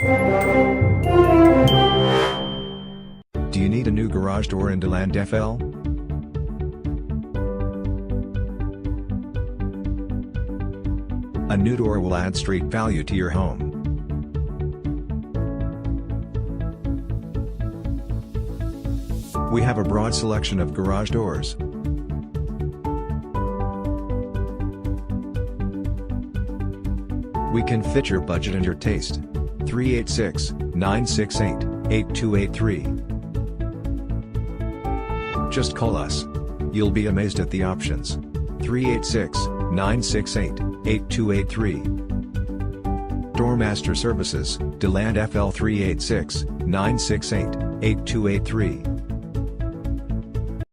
Do you need a new garage door in Deland FL? A new door will add street value to your home. We have a broad selection of garage doors. We can fit your budget and your taste. 386-968-8283. Just call us. You'll be amazed at the options. 386-968-8283. Doormaster Services, Deland FL 386-968-8283.